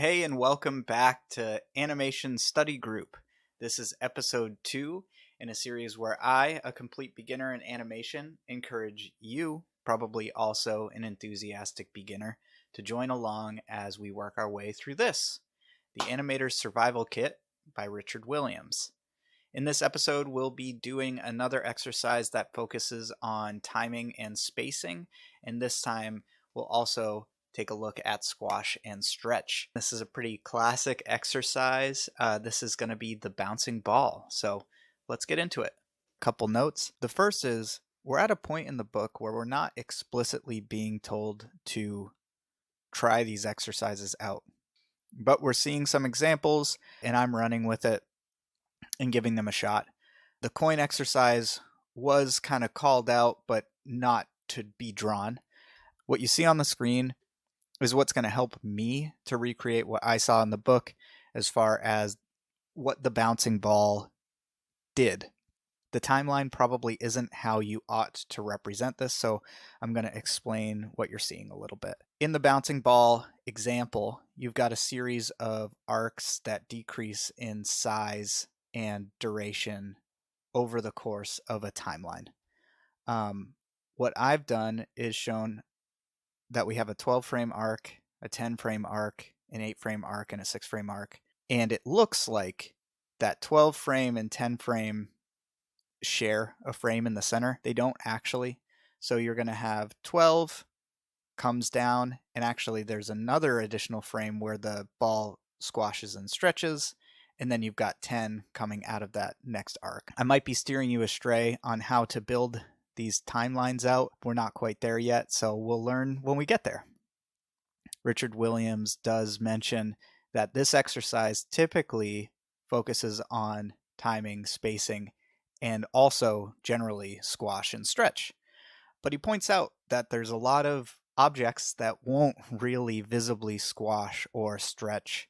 Hey, and welcome back to Animation Study Group. This is episode 2 in a series where I, a complete beginner in animation, encourage you, probably also an enthusiastic beginner, to join along as we work our way through this, the Animator's Survival Kit by Richard Williams. In this episode, we'll be doing another exercise that focuses on timing and spacing, and this time we'll also take a look at squash and stretch. This is a pretty classic exercise. This is going to be the bouncing ball, so let's get into it. Couple notes. The first is we're at a point in the book where we're not explicitly being told to try these exercises out, but we're seeing some examples and I'm running with it and giving them a shot. The coin exercise was kind of called out, but not to be drawn. What you see on the screen is what's going to help me to recreate what I saw in the book as far as what the bouncing ball did. The timeline probably isn't how you ought to represent this, so I'm going to explain what you're seeing a little bit. In the bouncing ball example, you've got a series of arcs that decrease in size and duration over the course of a timeline. What I've done is shown that we have a 12 frame arc, a 10 frame arc, an 8 frame arc, and a 6 frame arc. And it looks like that 12 frame and 10 frame share a frame in the center. They don't actually. So you're going to have 12 comes down, and actually there's another additional frame where the ball squashes and stretches, and then you've got 10 coming out of that next arc. I might be steering you astray on how to build these timelines out. We're not quite there yet, so we'll learn when we get there. Richard Williams does mention that this exercise typically focuses on timing, spacing, and also generally squash and stretch. But he points out that there's a lot of objects that won't really visibly squash or stretch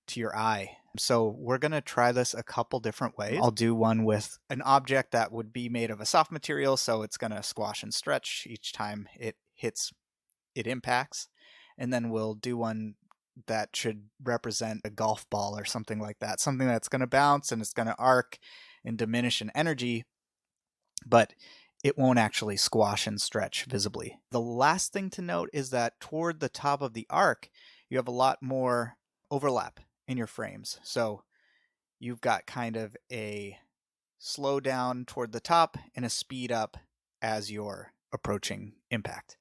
to your eye. So we're going to try this a couple different ways. I'll do one with an object that would be made of a soft material, so it's going to squash and stretch each time it impacts. And then we'll do one that should represent a golf ball or something like that, something that's going to bounce and it's going to arc and diminish in energy, but it won't actually squash and stretch visibly. The last thing to note is that toward the top of the arc, you have a lot more overlap in your frames. So you've got kind of a slow down toward the top and a speed up as you're approaching impact.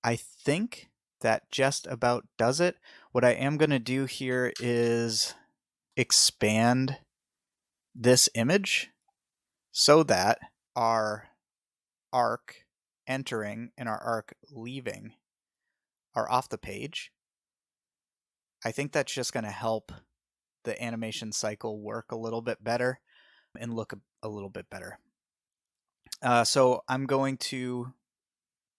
I think that just about does it. What I am going to do here is expand this image so that our arc entering and our arc leaving are off the page. I think that's just going to help the animation cycle work a little bit better and look a little bit better. So I'm going to,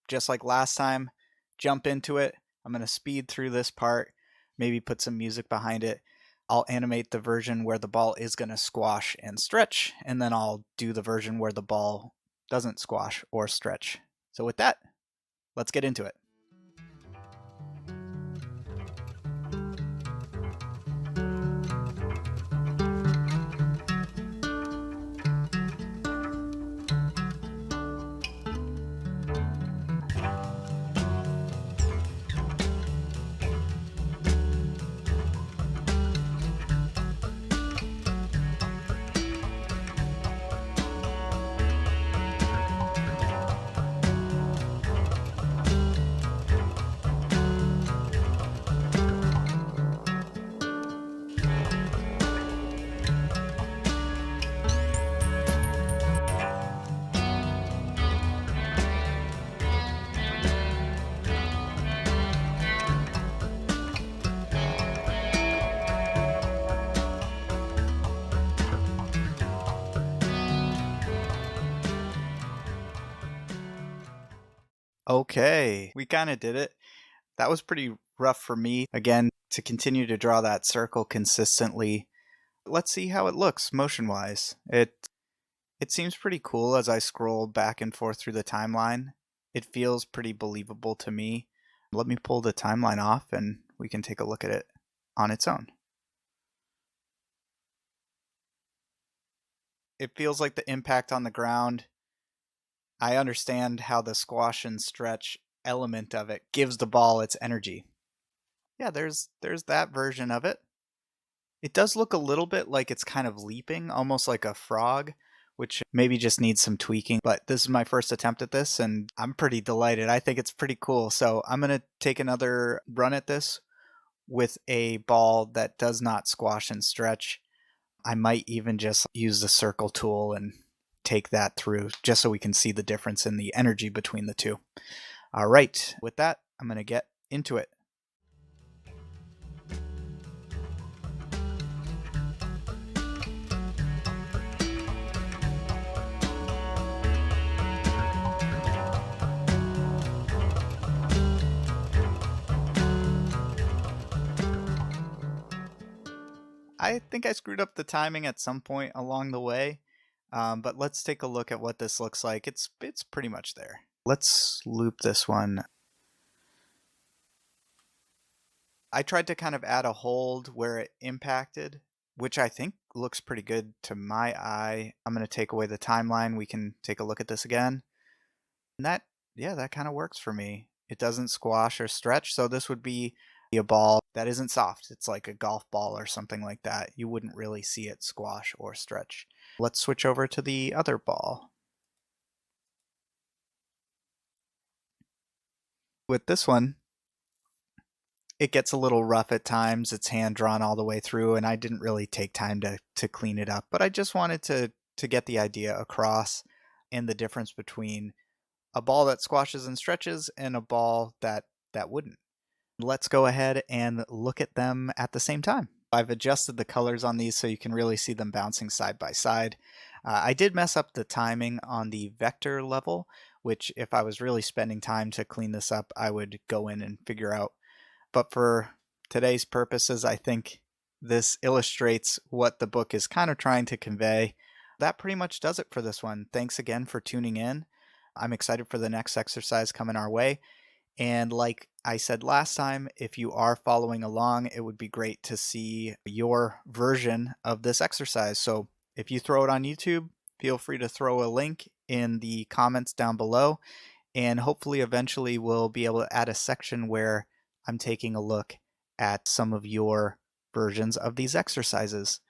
just like last time, jump into it. I'm going to speed through this part, maybe put some music behind it. I'll animate the version where the ball is going to squash and stretch, and then I'll do the version where the ball doesn't squash or stretch. So with that, let's get into it. Okay, we kind of did it. That was pretty rough for me. Again, to continue to draw that circle consistently. Let's see how it looks motion-wise. It seems pretty cool as I scroll back and forth through the timeline. It feels pretty believable to me. Let me pull the timeline off and we can take a look at it. on its own. It feels like the impact on the ground. I understand how the squash and stretch element of it gives the ball its energy. Yeah, there's that version of it. It does look a little bit like it's kind of leaping, almost like a frog, which maybe just needs some tweaking. But this is my first attempt at this, and I'm pretty delighted. I think it's pretty cool. So I'm going to take another run at this with a ball that does not squash and stretch. I might even just use the circle tool and take that through just so we can see the difference in the energy between the two. All right, with that, I'm going to get into it. I think I screwed up the timing at some point along the way, but let's take a look at what this looks like. It's pretty much there. Let's loop this one. I tried to kind of add a hold where it impacted, which I think looks pretty good to my eye. I'm going to take away the timeline. We can take a look at this again. And that, yeah, that kind of works for me. It doesn't squash or stretch, so this would be a ball that isn't soft. It's like a golf ball or something like that. You wouldn't really see it squash or stretch. Let's switch over to the other ball. With this one, it gets a little rough at times. It's hand drawn all the way through, and I didn't really take time to clean it up, but I just wanted to get the idea across and the difference between a ball that squashes and stretches and a ball that wouldn't. Let's go ahead and look at them at the same time. I've adjusted the colors on these so you can really see them bouncing side by side. I did mess up the timing on the vector level, which if I was really spending time to clean this up, I would go in and figure out. But for today's purposes, I think this illustrates what the book is kind of trying to convey. That pretty much does it for this one. Thanks again for tuning in. I'm excited for the next exercise coming our way. And like I said last time, if you are following along, it would be great to see your version of this exercise. So if you throw it on YouTube, feel free to throw a link in the comments down below. And hopefully eventually we'll be able to add a section where I'm taking a look at some of your versions of these exercises.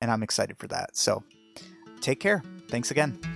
And I'm excited for that. So take care. Thanks again.